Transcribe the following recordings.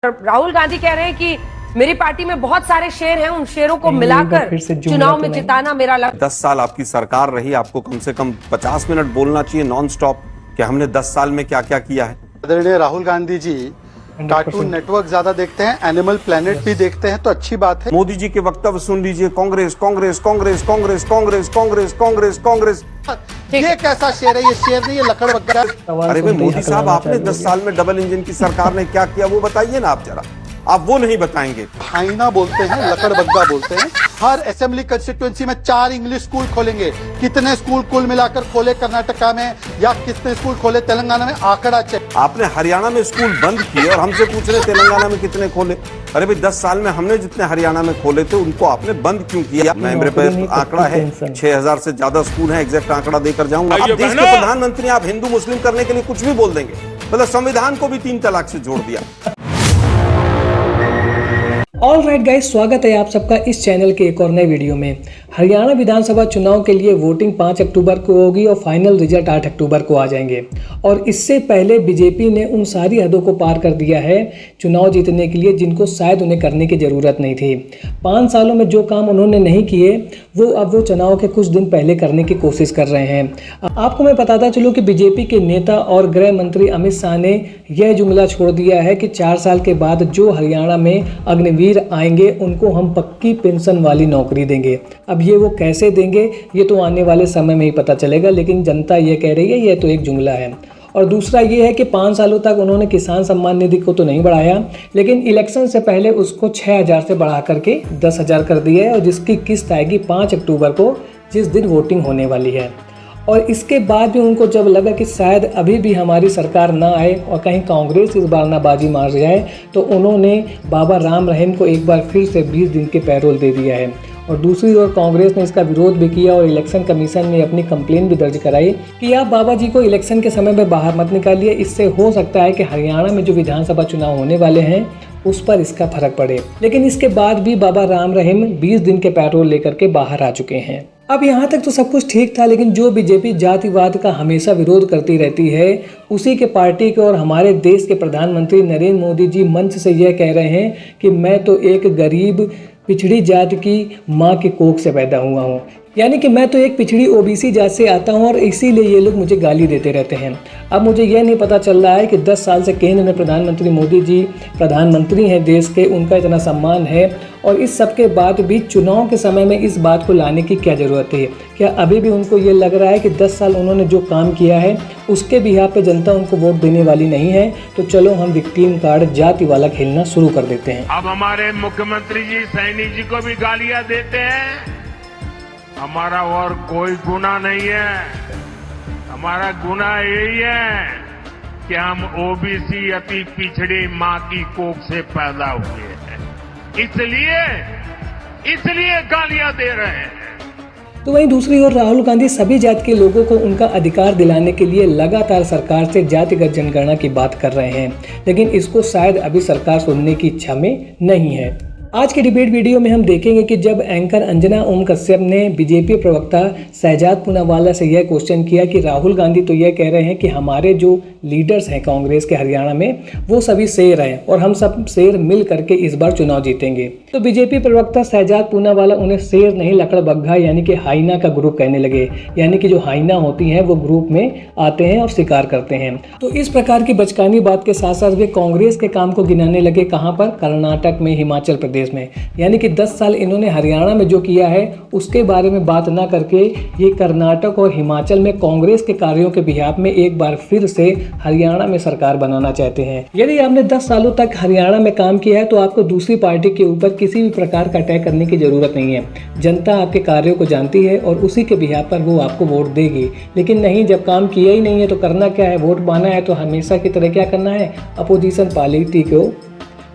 राहुल गांधी कह रहे हैं कि मेरी पार्टी में बहुत सारे शेर हैं, उन शेरों को मिलाकर चुनाव में जिताना मेरा लक्ष्य। 10 साल आपकी सरकार रही, आपको कम से कम 50 मिनट बोलना चाहिए नॉन स्टॉप कि हमने 10 साल में क्या क्या किया है। आदरणीय राहुल गांधी जी कार्टून नेटवर्क ज्यादा देखते हैं, एनिमल प्लेनेट भी देखते हैं, तो अच्छी बात है। मोदी जी के वक्तव्य सुन लीजिए, कांग्रेस कांग्रेस कांग्रेस कांग्रेस कांग्रेस कांग्रेस कांग्रेस कांग्रेस। ये कैसा शेर है? ये शेर नहीं, ये लकड़ बग्गा। अरे भाई मोदी साहब, आपने 10 साल में डबल इंजन की सरकार ने क्या किया वो बताइए ना आप जरा। आप वो नहीं बताएंगे। हाइना बोलते हैं, लकड़ बग्गा बोलते हैं। हर असेंबली कंस्टिट्यूएंसी में 4 इंग्लिश स्कूल खोलेंगे। कितने स्कूल कुल मिलाकर खोले कर्नाटका में या कितने स्कूल खोले तेलंगाना में? आंकड़ा चेक। आपने हरियाणा में स्कूल बंद किए और हमसे पूछ रहे तेलंगाना में कितने खोले। अरे भाई 10 साल में हमने जितने हरियाणा में खोले थे उनको आपने बंद क्यों किया? मेरे पे आंकड़ा है, 6000 से ज्यादा स्कूल है, एग्जैक्ट आंकड़ा देकर जाऊंगा। आप देश के प्रधानमंत्री, आप हिंदू मुस्लिम करने के लिए कुछ भी बोल देंगे। मतलब संविधान को भी 3 तलाक से जोड़ दिया। ऑल राइट गाइस, स्वागत है आप सबका इस चैनल के एक और नए वीडियो में। हरियाणा विधानसभा चुनाव के लिए वोटिंग 5 अक्टूबर को होगी और फाइनल रिजल्ट 8 अक्टूबर को आ जाएंगे। और इससे पहले बीजेपी ने उन सारी हदों को पार कर दिया है चुनाव जीतने के लिए जिनको शायद उन्हें करने की ज़रूरत नहीं थी। 5 सालों में जो काम उन्होंने नहीं किए वो अब वो चुनाव के कुछ दिन पहले करने की कोशिश कर रहे हैं। आपको मैं बताता चलूँ कि बीजेपी के नेता और गृह मंत्री अमित शाह ने यह जुमला छोड़ दिया है कि 4 साल के बाद जो हरियाणा में अग्निवीर आएंगे उनको हम पक्की पेंशन वाली नौकरी देंगे। अब ये वो कैसे देंगे ये तो आने वाले समय में ही पता चलेगा, लेकिन जनता ये कह रही है ये तो एक जुमला है। और दूसरा ये है कि 5 सालों तक उन्होंने किसान सम्मान निधि को तो नहीं बढ़ाया, लेकिन इलेक्शन से पहले उसको 6000 से बढ़ा करके 10,000 कर दिया है, और जिसकी किस्त आएगी 5 अक्टूबर को, जिस दिन वोटिंग होने वाली है। और इसके बाद भी उनको जब लगा कि शायद अभी भी हमारी सरकार ना आए और कहीं कांग्रेस इस बार ना बाजी मार जाए, तो उन्होंने बाबा राम रहीम को एक बार फिर से 20 दिन के पैरोल दे दिया है। और दूसरी ओर कांग्रेस ने इसका विरोध भी किया और इलेक्शन कमीशन ने अपनी कंप्लेन भी दर्ज कराई कि आप बाबा जी को इलेक्शन के समय में बाहर मत निकालिए, इससे हो सकता है कि हरियाणा में जो विधानसभा चुनाव होने वाले हैं उस पर इसका फर्क पड़े। लेकिन इसके बाद भी बाबा राम रहीम 20 दिन के पैरोल लेकर के बाहर आ चुके हैं। अब यहाँ तक तो सब कुछ ठीक था, लेकिन जो बीजेपी जातिवाद का हमेशा विरोध करती रहती है, उसी के पार्टी के और हमारे देश के प्रधानमंत्री नरेंद्र मोदी जी मंच से यह कह रहे हैं कि मैं तो एक गरीब पिछड़ी जात की माँ के कोख से पैदा हुआ हूँ, यानी कि मैं तो एक पिछड़ी ओबीसी जात से आता हूँ और इसीलिए ये लोग मुझे गाली देते रहते हैं। अब मुझे यह नहीं पता चल रहा है कि 10 साल से केंद्र में प्रधानमंत्री मोदी जी प्रधानमंत्री हैं देश के, उनका इतना सम्मान है, और इस सब के बाद भी चुनाव के समय में इस बात को लाने की क्या ज़रूरत है? क्या अभी भी उनको ये लग रहा है कि 10 साल उन्होंने जो काम किया है उसके बिहार पे जनता उनको वोट देने वाली नहीं है? तो चलो हम विक्टिम कार्ड जाति वाला खेलना शुरू कर देते हैं। अब हमारे मुख्यमंत्री जी सैनी जी को भी गालियां देते हैं। हमारा और कोई गुनाह नहीं है, हमारा गुनाह यही है कि हम ओबीसी अति पिछड़ी माँ की कोख से पैदा हुए हैं, इसलिए गालियां दे रहे हैं। तो वहीं दूसरी ओर राहुल गांधी सभी जाति के लोगों को उनका अधिकार दिलाने के लिए लगातार सरकार से जातिगत जनगणना की बात कर रहे हैं, लेकिन इसको शायद अभी सरकार सुनने की इच्छा में नहीं है। आज के डिबेट वीडियो में हम देखेंगे कि जब एंकर अंजना ओम कश्यप ने बीजेपी प्रवक्ता शहजाद पूनावाला से यह क्वेश्चन किया कि राहुल गांधी तो यह कह रहे हैं कि हमारे जो लीडर्स हैं कांग्रेस के हरियाणा में वो सभी शेर हैं और हम सब शेर मिल करके इस बार चुनाव जीतेंगे, तो बीजेपी प्रवक्ता शहजाद पूनावाला उन्हें शेर नहीं लकड़ बग्घा यानी कि हाइना का ग्रुप कहने लगे, यानी कि जो हाइना होती हैं वो ग्रुप में आते हैं और शिकार करते हैं। तो इस प्रकार की बचकानी बात के साथ साथ वे कांग्रेस के काम को गिनाने लगे। कहाँ पर? कर्नाटक में, हिमाचल प्रदेश में। यानी कि 10 साल इन्होंने हरियाणा में जो किया है उसके बारे में बात ना करके ये कर्नाटक और हिमाचल में कांग्रेस के कार्यों के बिहाफ में एक बार फिर से हरियाणा में सरकार बनाना चाहते हैं। यदि आपने 10 सालों तक हरियाणा में काम किया है तो आपको दूसरी पार्टी के ऊपर किसी भी प्रकार का अटैक करने की जरूरत नहीं है। जनता आपके कार्यों को जानती है और उसी के बिहाफ पर वो आपको वोट देगी। लेकिन नहीं, जब काम किया ही नहीं है तो करना क्या है? वोट पाना है तो हमेशा की तरह क्या करना है? अपोजिशन पार्टी को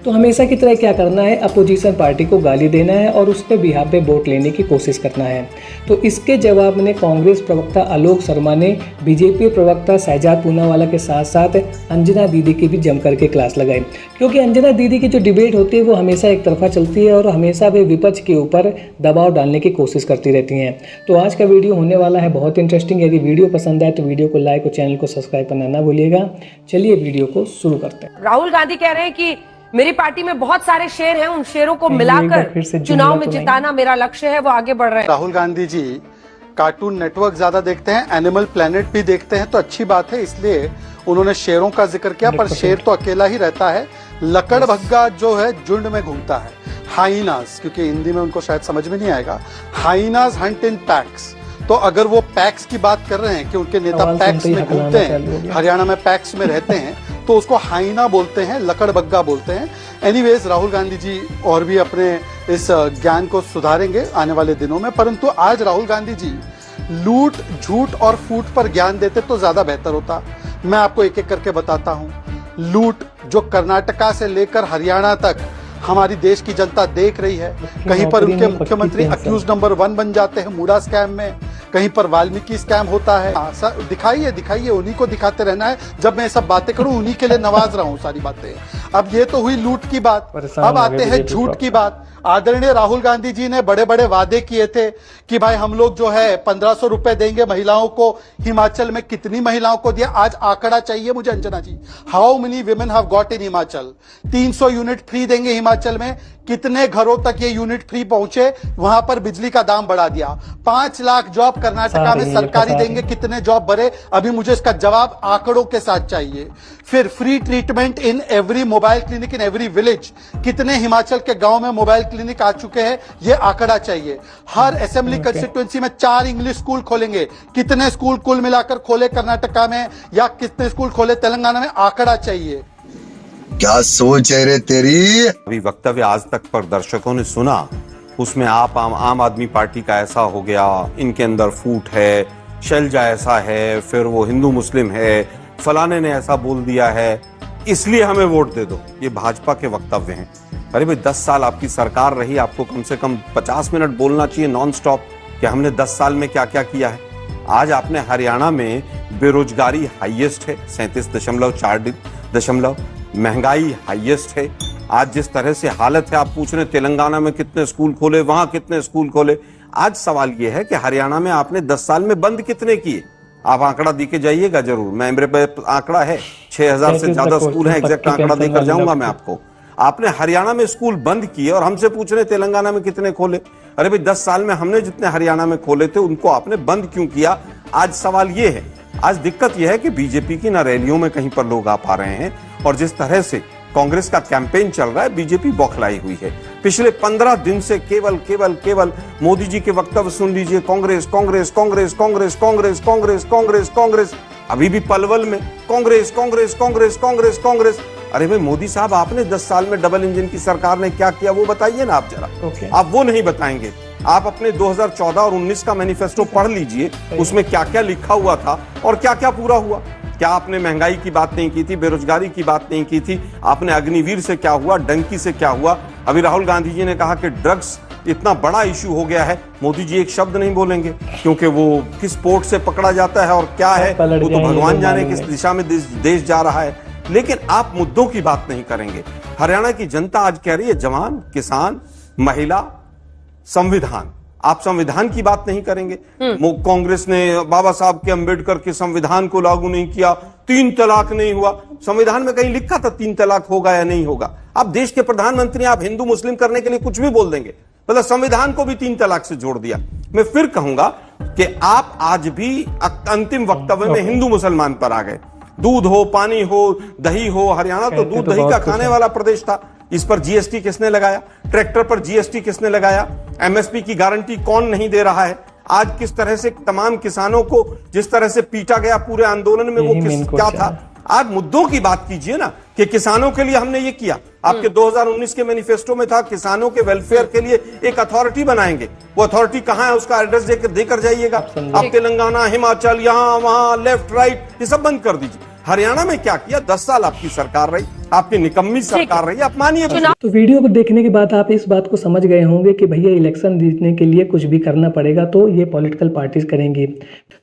हमेशा की तरह क्या करना है? अपोजिशन पार्टी को गाली देना है और उसके बिहाफ पे वोट लेने की कोशिश करना है। तो इसके जवाब में कांग्रेस प्रवक्ता आलोक शर्मा ने बीजेपी प्रवक्ता शहजाद पूनावाला के साथ साथ अंजना दीदी की भी जम करके क्लास लगाई, क्योंकि अंजना दीदी की जो डिबेट होती है वो हमेशा एक तरफा चलती है और हमेशा वे विपक्ष के ऊपर दबाव डालने की कोशिश करती रहती हैं। तो आज का वीडियो होने वाला है बहुत इंटरेस्टिंग। यदि वीडियो पसंद आए तो वीडियो को लाइक और चैनल को सब्सक्राइब करना ना भूलिएगा। चलिए वीडियो को शुरू करते हैं। राहुल गांधी कह रहे हैं कि मेरी पार्टी में बहुत सारे शेर हैं, उन शेरों को मिलाकर चुनाव में जिताना मेरा लक्ष्य है, वो आगे बढ़ रहे हैं। राहुल गांधी जी कार्टून नेटवर्क ज्यादा देखते हैं, एनिमल प्लेनेट भी देखते हैं, तो अच्छी बात है, इसलिए उन्होंने शेरों का जिक्र किया। पर शेर तो अकेला ही रहता है, लकड़बग्गा जो है झुंड में घूमता है। हाइनास, क्योंकि हिंदी में उनको शायद समझ में नहीं आएगा, हाइनास हंट इन पैक्स। तो अगर वो पैक्स की बात कर रहे हैं कि उनके नेता पैक्स में घूमते हैं, हरियाणा में पैक्स में रहते हैं, तो उसको हाइना बोलते हैं, लकड़बग्गा बोलते हैं। एनीवेज, राहुल गांधी जी और भी अपने इस ज्ञान को सुधारेंगे आने वाले दिनों में, परंतु आज राहुल गांधी जी लूट, झूठ और फूट पर ज्ञान देते तो ज्यादा बेहतर होता। मैं आपको एक एक करके बताता हूं। लूट जो कर्नाटका से लेकर हरियाणा तक हमारी देश की जनता देख रही है, कहीं पर उनके मुख्यमंत्री अक्यूज नंबर 1 बन जाते हैं मूडा स्कैम में, कहीं पर वाल्मीकि स्कैम होता है। दिखाइए दिखाइए, उन्हीं को दिखाते रहना है। जब मैं सब बातें करूं, उन्हीं के लिए नवाज रहा हूं सारी बातें। अब ये तो हुई लूट की बात, अब आते हैं झूठ की बात। आदरणीय राहुल गांधी जी ने बड़े बड़े वादे किए थे कि भाई हम लोग जो है 1500 रुपए देंगे महिलाओं को। हिमाचल में कितनी महिलाओं को दिया? आज आंकड़ा चाहिए मुझे Anjana ji. How many women have got in Himachal? 300 unit free देंगे हिमाचल में। कितने घरों तक ये यूनिट फ्री पहुंचे? वहां पर बिजली का दाम बढ़ा दिया। 5 लाख जॉब कर्नाटका में सरकारी देंगे। कितने जॉब भरे? अभी मुझे इसका जवाब आंकड़ों के साथ चाहिए। फिर free treatment in every mobile clinic in every village. कितने हिमाचल के गांव में मोबाइल क्लिनिक आ चुके हैं? ये आंकड़ा चाहिए। हर असेंबली कंस्टिट्यूएंसी में 4 इंग्लिश स्कूल खोलेंगे। कितने स्कूल कुल मिलाकर खोले कर्नाटका में, या कितने स्कूल खोले तेलंगाना में? आंकड़ा चाहिए। क्या सोच है रे तेरी? अभी वक्तव्य आज तक पर दर्शकों ने सुना, उसमें आप आम आदमी पार्टी का ऐसा हो गया, इनके अंदर फूट है, शैलजा ऐसा है, फिर वो हिंदू मुस्लिम है, फलाने ने ऐसा बोल दिया है, इसलिए हमें वोट दे दो। ये भाजपा के वक्तव्य हैं। अरे भाई 10 साल आपकी सरकार रही, आपको कम से कम 50 मिनट बोलना चाहिए नॉन स्टॉप कि हमने 10 साल में क्या क्या किया है। आज आपने हरियाणा में बेरोजगारी हाईएस्ट है 37.4, महंगाई हाईएस्ट है। आज जिस तरह से हालत है, आप पूछ रहे तेलंगाना में कितने स्कूल खोले, वहां कितने स्कूल खोले। आज सवाल यह है कि हरियाणा में आपने 10 साल में बंद कितने किए? आप आंकड़ा देके जाइएगा जरूर। मेरे पे आंकड़ा है, 6000 से ज्यादा स्कूल है, एग्जैक्ट आंकड़ा देकर जाऊंगा मैं आपको। आपने हरियाणा में स्कूल बंद किए और हमसे पूछ रहे तेलंगाना में कितने खोले। अरे भाई 10 साल में हमने जितने हरियाणा में खोले थे उनको आपने बंद क्यों किया? आज सवाल यह है। आज दिक्कत यह है कि बीजेपी की ना रैलियों में कहीं पर लोग आ पा रहे हैं, और जिस तरह से कांग्रेस का कैंपेन चल रहा है, बीजेपी बौखलाई हुई है। पिछले 15 दिन से केवल मोदी जी के वक्तव्य सुन लीजिए, कांग्रेस कांग्रेस कांग्रेस कांग्रेस कांग्रेस कांग्रेस कांग्रेस कांग्रेस। अभी भी पलवल में कांग्रेस कांग्रेस कांग्रेस कांग्रेस कांग्रेस। अरे भाई मोदी साहब, आपने 10 साल में डबल इंजन की सरकार ने क्या किया वो बताइए ना आप जरा। आप वो नहीं बताएंगे। आप अपने 2014 और 19 का मैनिफेस्टो पढ़ लीजिए, उसमें क्या क्या लिखा हुआ था और क्या क्या पूरा हुआ। क्या आपने महंगाई की बात नहीं की थी, बेरोजगारी की बात नहीं की थी? आपने अग्निवीर से क्या हुआ, डंकी से क्या हुआ? अभी राहुल गांधी जी ने कहा कि ड्रग्स इतना बड़ा इशू हो गया है, मोदी जी एक शब्द नहीं बोलेंगे, क्योंकि वो किस पोर्ट से पकड़ा जाता है और क्या है वो तो भगवान जाने किस दिशा में देश जा रहा है। लेकिन आप मुद्दों की बात नहीं करेंगे। हरियाणा की जनता आज कह रही है जवान, किसान, महिला, संविधान। आप संविधान की बात नहीं करेंगे। कांग्रेस ने बाबा साहब के अंबेडकर के संविधान को लागू नहीं किया, 3 तलाक नहीं हुआ। संविधान में कहीं लिखा था 3 तलाक होगा या नहीं होगा? आप देश के प्रधानमंत्री, आप हिंदू मुस्लिम करने के लिए कुछ भी बोल देंगे, मतलब संविधान को भी 3 तलाक से जोड़ दिया। मैं फिर कहूंगा कि आप आज भी अंतिम वक्तव्य में हिंदू मुसलमान पर आ गए। दूध हो, पानी हो, दही हो, हरियाणा तो दूध दही का खाने वाला प्रदेश था। इस पर जीएसटी किसने लगाया? ट्रैक्टर पर जीएसटी किसने लगाया? एमएसपी की गारंटी कौन नहीं दे रहा है? आज किस तरह से तमाम किसानों को जिस तरह से पीटा गया पूरे आंदोलन में, वो क्या था? आज मुद्दों की बात कीजिए ना, कि किसानों के लिए हमने ये किया। आपके 2019 के मैनिफेस्टो में था किसानों के वेलफेयर के लिए एक अथॉरिटी बनाएंगे। वो अथॉरिटी कहां है उसका एड्रेस देकर जाइएगा। आप तेलंगाना, हिमाचल, यहां वहां, लेफ्ट राइट, ये सब बंद कर दीजिए। हरियाणा में क्या किया? 10 साल आपकी सरकार रही, आपकी निकम्मी सरकार रही, आप मानिए। तो वीडियो को देखने के बाद आप इस बात को समझ गए होंगे कि भैया इलेक्शन जीतने के लिए कुछ भी करना पड़ेगा तो ये पॉलिटिकल पार्टीज करेंगी।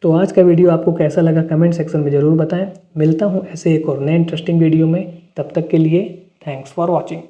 तो आज का वीडियो आपको कैसा लगा कमेंट सेक्शन में जरूर बताएं। मिलता हूं ऐसे एक और नए इंटरेस्टिंग वीडियो में, तब तक के लिए थैंक्स फॉर वॉचिंग।